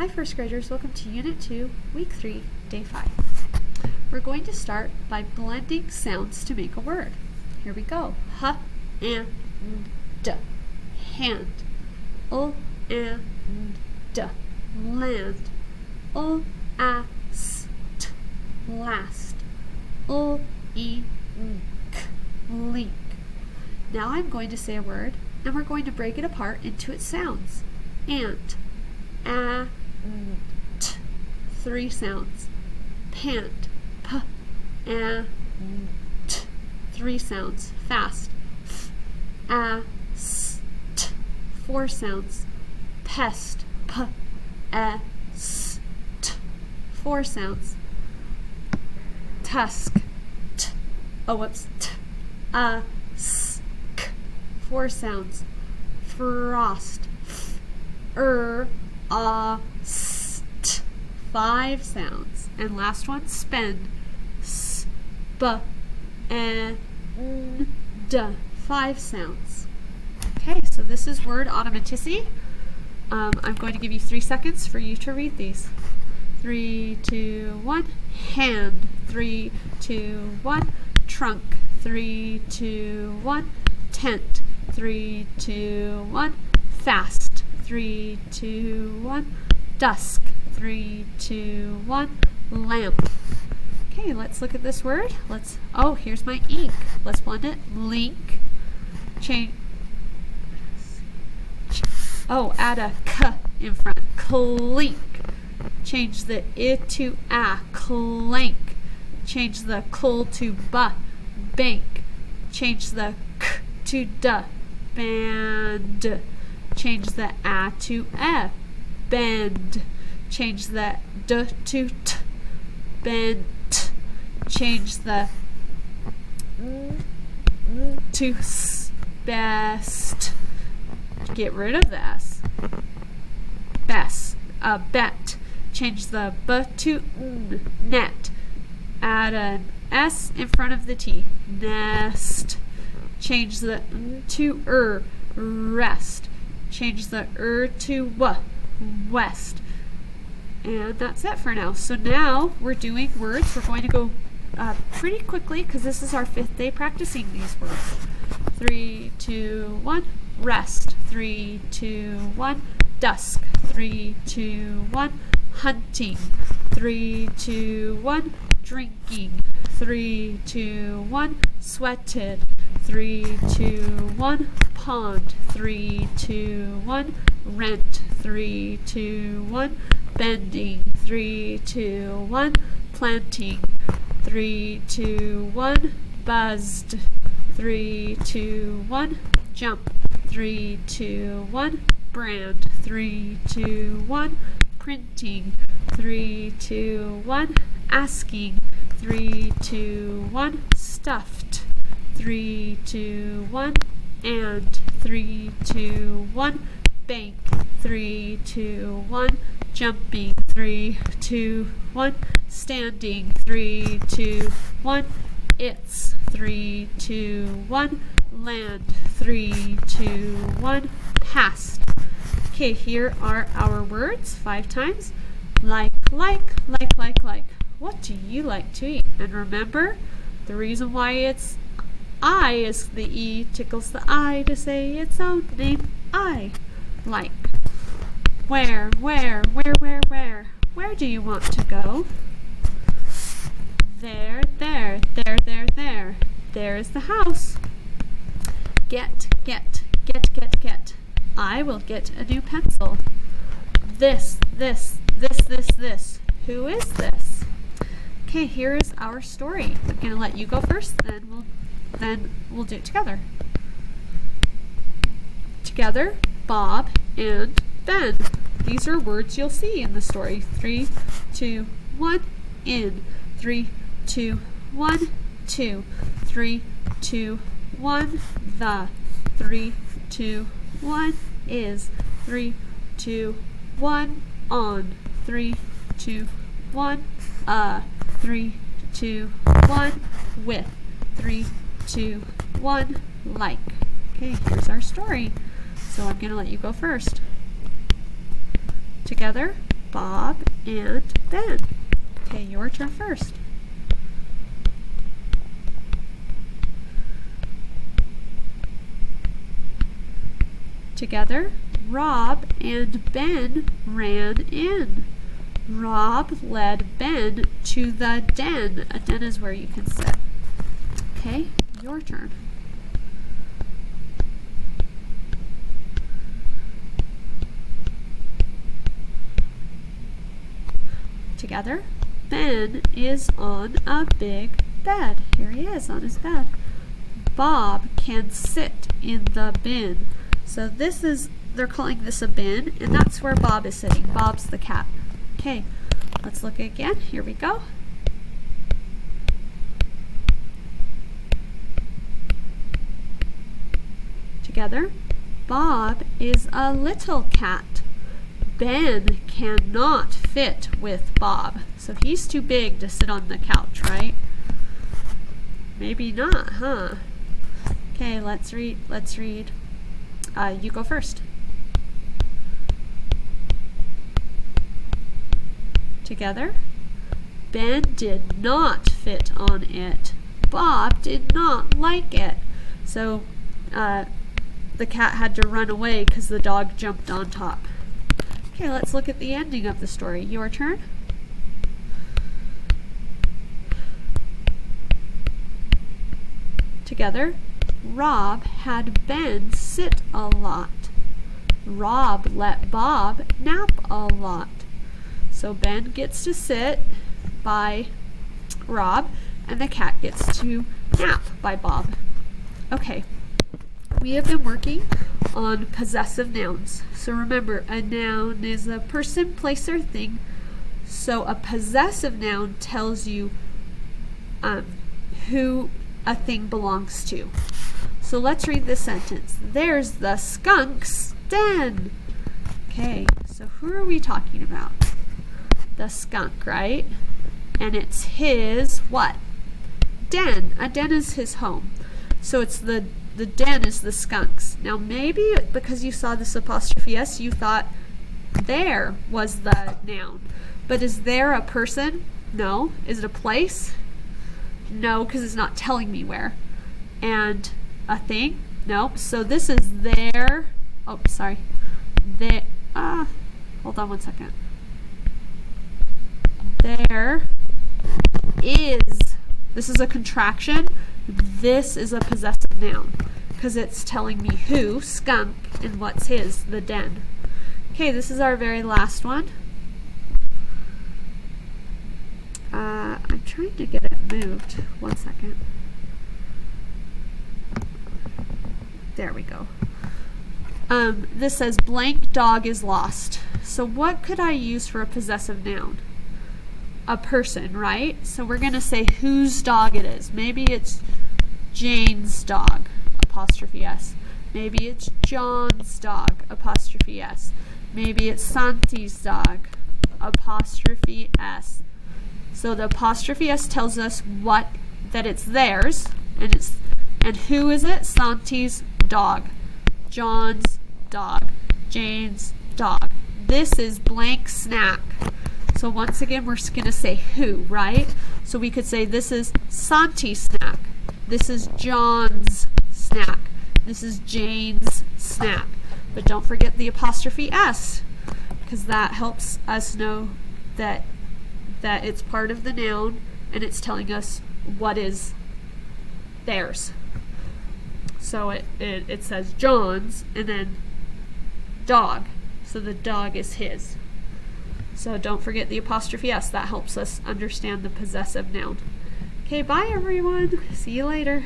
Hi first graders, welcome to Unit 2, Week 3, Day 5. We're going to start by blending sounds to make a word. Here we go. H and D. Hand. L and D. Land. L a s t. Last. L e k. Link. Now I'm going to say a word and we're going to break it apart into its sounds. Ant. A t. 3 sounds. Pant. P a t. 3 sounds. Fast. F a s t. 4 sounds. Pest. P a s t. 4 sounds. Tusk. T. Oh, whoops. T a s k. 4 sounds. Frost. F a st. 5 sounds. And last one, spend. S b a n d. 5 sounds. Okay, so this is word automaticity. I'm going to give you 3 seconds for you to read these. 3, 2, 1. Hand. 3, 2, 1. Trunk. 3, 2, 1. Tent. 3, 2, 1. Fast. 3, 2, 1. Dusk. 3, 2, 1. Lamp. Okay, let's look at this word. Oh, here's my ink. Let's blend it. Link. Add a k in front. Clink. Change the I to a. Clank. Change the kl to b. Bank. Change the k to d. Band. Change the a to e. Bend. Change the d to t. Bent. Change the to s. Best. Get rid of the s. Best. Bet. Change the b to n. Net. Add an s in front of the t. Nest. Change the n to rest. Change the to w. West. And that's it for now. So now we're doing words. We're going to go pretty quickly because this is our 5th day practicing these words. 3, 2, 1. Rest. 3, 2, 1. Dusk. 3, 2, 1. Hunting. 3, 2, 1. Drinking. 3, 2, 1. Sweated. 3, 2, 1. Pond. 3, 2, 1. Rent. 3, 2, 1. Bending. 3, 2, 1. Planting. 3, 2, 1. Buzzed. 3, 2, 1. Jump. 3, 2, 1. Brand. 3, 2, 1. Printing. 3, 2, 1. Asking. 3, 2, 1. Stuffed. 3, 2, 1. And. 3, 2, 1. Bank. 3, 2, 1. Jumping. 3, 2, 1. Standing. 3, 2, 1. It's. 3, 2, 1. Land. 3, 2, 1. Past. Okay, here are our words 5 times. Like. What do you like to eat? And remember, the reason why it's I is the E tickles the I to say its own name. I like. Where do you want to go? There. There is the house. Get. I will get a new pencil. This. Who is this? Okay, here is our story. I'm going to let you go first, then we'll do it together. Together, Bob and Ben. These are words you'll see in the story. 3, 2, 1, in. 3, 2, 1, to. 3, 2, 1, the. 3, 2, 1, is. 3, 2, 1, on. 3, 2, 1, 3, 2, 1, with. 3, 2, 1, like. Okay, here's our story. So I'm going to let you go first. Together, Bob and Ben. Okay, your turn first. Together, Rob and Ben ran in. Rob led Ben to the den. A den is where you can sit. Okay, your turn. Together, Ben is on a big bed. Here he is on his bed. Bob can sit in the bin. So they're calling this a bin, and that's where Bob is sitting. Bob's the cat. Okay, let's look again. Here we go. Together, Bob is a little cat. Ben cannot fit with Bob. So he's too big to sit on the couch, right? Maybe not, huh? Okay, let's read. You go first. Together, Ben did not fit on it. Bob did not like it. So the cat had to run away because the dog jumped on top. Okay, let's look at the ending of the story. Your turn. Together, Rob had Ben sit a lot. Rob let Bob nap a lot. So Ben gets to sit by Rob, and the cat gets to nap by Bob. Okay, we have been working on possessive nouns. So remember, a noun is a person, place, or thing. So a possessive noun tells you who a thing belongs to. So let's read this sentence. There's the skunk's den. Okay, so who are we talking about? The skunk, right? And it's his what? Den. A den is his home. So it's the den is the skunk's. Now maybe because you saw this apostrophe S, you thought there was the noun. But is there a person? No. Is it a place? No, because it's not telling me where. And a thing? Nope. So this is their, oh, sorry. Hold on one second. There is, this is a contraction. This is a possessive noun because it's telling me who, skunk, and what's his, the den. Okay, this is our very last one. I'm trying to get it moved. One second. There we go. This says blank dog is lost. So what could I use for a possessive noun? A person, right? So we're going to say whose dog it is. Maybe it's Jane's dog, apostrophe S. Maybe it's John's dog, apostrophe S. Maybe it's Santi's dog, apostrophe S. So the apostrophe S tells us that it's theirs, and who is it? Santi's dog, John's dog, Jane's dog. This is blank snack. So once again, we're going to say who, right? So we could say this is Santi's snack. This is John's snack. This is Jane's snack. But don't forget the apostrophe S, because that helps us know that it's part of the noun and it's telling us what is theirs. So it says John's and then dog. So the dog is his. So don't forget the apostrophe S. That helps us understand the possessive noun. Okay, bye everyone. See you later.